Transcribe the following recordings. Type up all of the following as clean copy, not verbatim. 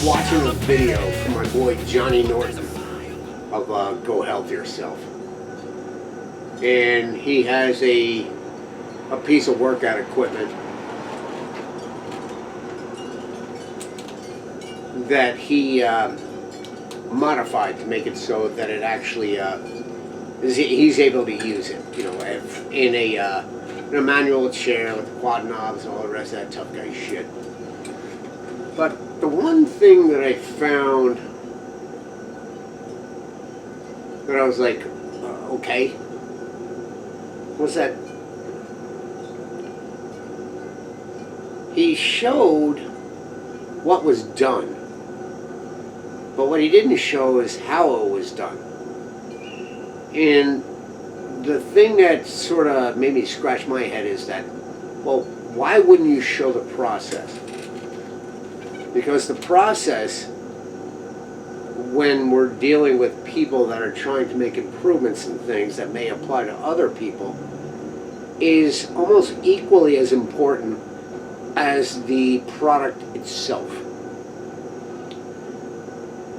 watching a video from my boy Johnny Norton of Go Health Yourself. And he has a piece of workout equipment that he modified to make it so that it actually he's able to use it, you know, in a manual chair with the quad knobs and all the rest of that tough guy shit. But the one thing that I found that I was like, okay, was that he showed what was done, but what he didn't show is how it was done. And the thing that sort of made me scratch my head is that, well, why wouldn't you show the process? Because the process, when we're dealing with people that are trying to make improvements in things that may apply to other people, is almost equally as important as the product itself.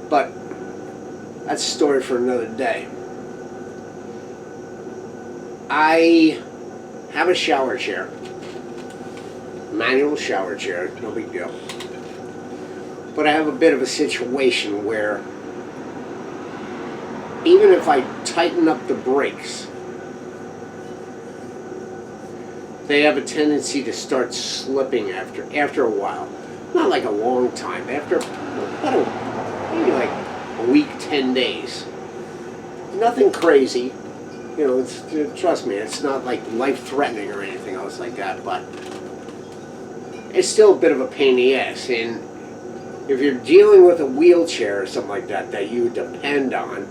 But that's a story for another day. I have a shower chair, manual shower chair, no big deal. But I have a bit of a situation where even if I tighten up the brakes, they have a tendency to start slipping after a while. Not like a long time, after maybe like a week, 10 days. Nothing crazy. You know, trust me, it's not like life-threatening or anything else like that, but it's still a bit of a pain in the ass. And if you're dealing with a wheelchair or something like that you depend on,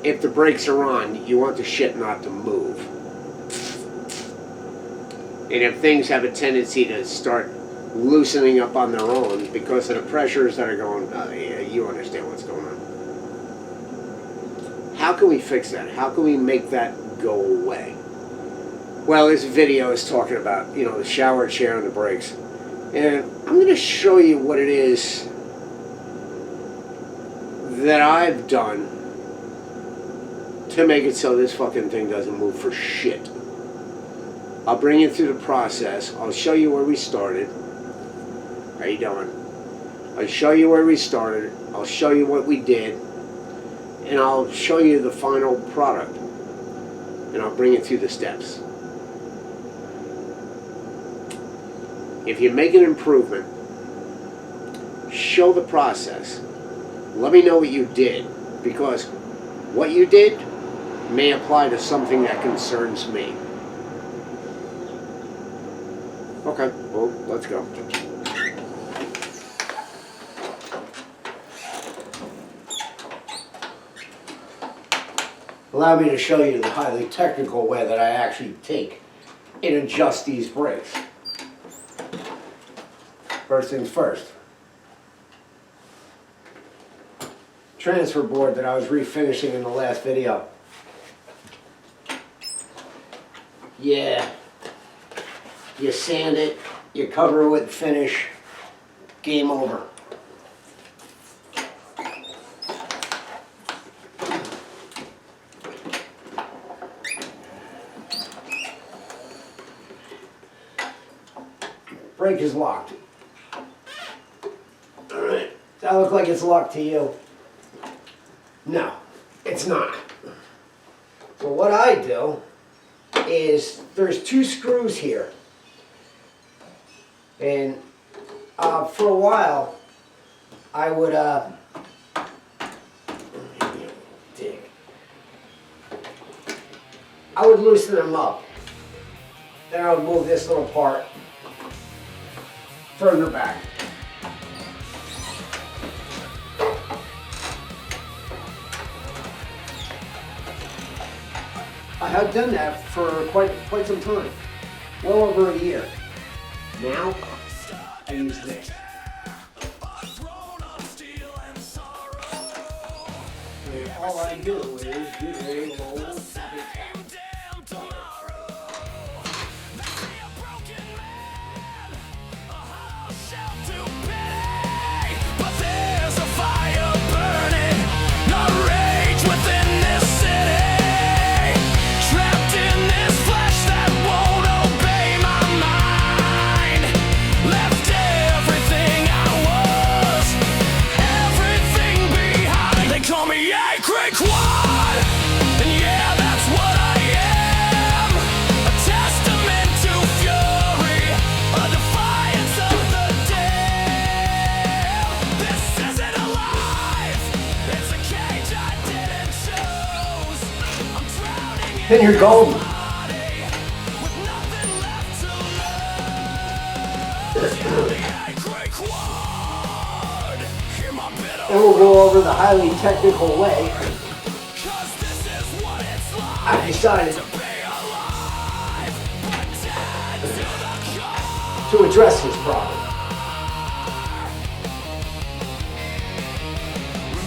if the brakes are on, you want the shit not to move. And if things have a tendency to start loosening up on their own because of the pressures that are going, yeah, you understand what's going on. How can we fix that? How can we make that go away? Well, this video is talking about, you know, the shower chair and the brakes. And I'm going to show you what it is that I've done to make it so this fucking thing doesn't move for shit. I'll bring you through the process. I'll show you where we started. How you doing? I'll show you where we started. I'll show you what we did. And I'll show you the final product. And I'll bring you through the steps. If you make an improvement, show the process. Let me know what you did. Because what you did may apply to something that concerns me. Okay, well, let's go. Allow me to show you the highly technical way that I actually take and adjust these brakes. First things first. Transfer board that I was refinishing in the last video. Yeah. You sand it, you cover it with finish, game over. Brake is locked. Alright, does that look like it's locked to you? No, it's not. So what I do is, there's two screws here. And for a while, I would loosen them up. Then I would move this little part further back. I have done that for quite some time, well over a year. Now, I use this. And all I do is do a roll sloppy tap. To then you're golden. And we'll go over the highly technical way I decided to address this problem.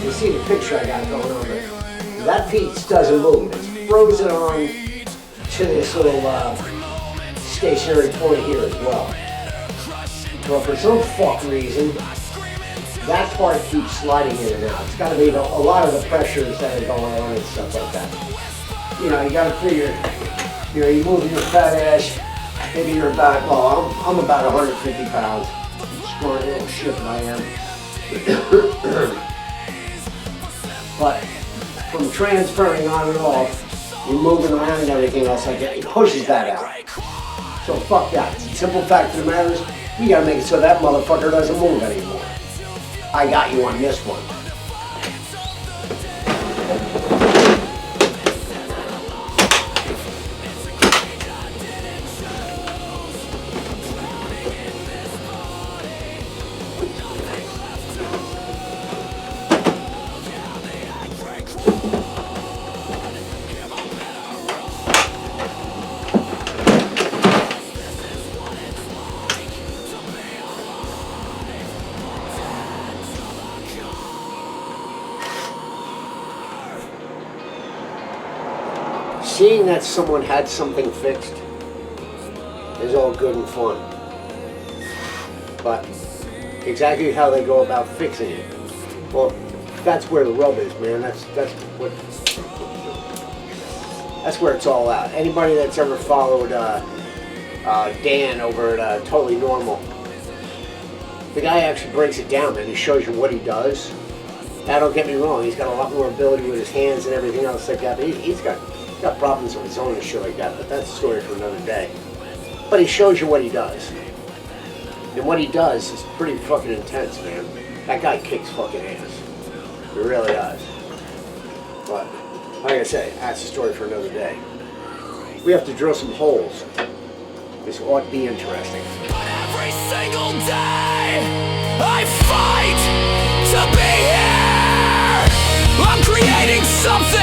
You see the picture I got going on there. That piece doesn't move. It's frozen on to this little stationary point here as well. But for some fuck reason, that part keeps sliding in and out. It's got to be a lot of the pressures that are going on and stuff like that. You know, you got to figure, you know, you move your fat ass, maybe you're about, well, I'm about 150 pounds. Strong little shit that I am. But from transferring on and off, you're moving around and everything else like that, it pushes that out. So fuck that. The simple fact of the matter is, we gotta make it so that motherfucker doesn't move anymore. I got you on this one. Seeing that someone had something fixed is all good and fun. But exactly how they go about fixing it, well, that's where the rub is, man. That's where it's all at. Anybody that's ever followed Dan over at Totally Normal, the guy actually breaks it down, man. He shows you what he does. Now, don't get me wrong, he's got a lot more ability with his hands and everything else like that, but he's got problems of his own and shit like that, but that's a story for another day. But he shows you what he does. And what he does is pretty fucking intense, man. That guy kicks fucking ass. He really does. But, like I say, that's a story for another day. We have to drill some holes. This ought to be interesting. But every single day, I fight to be here. I'm creating something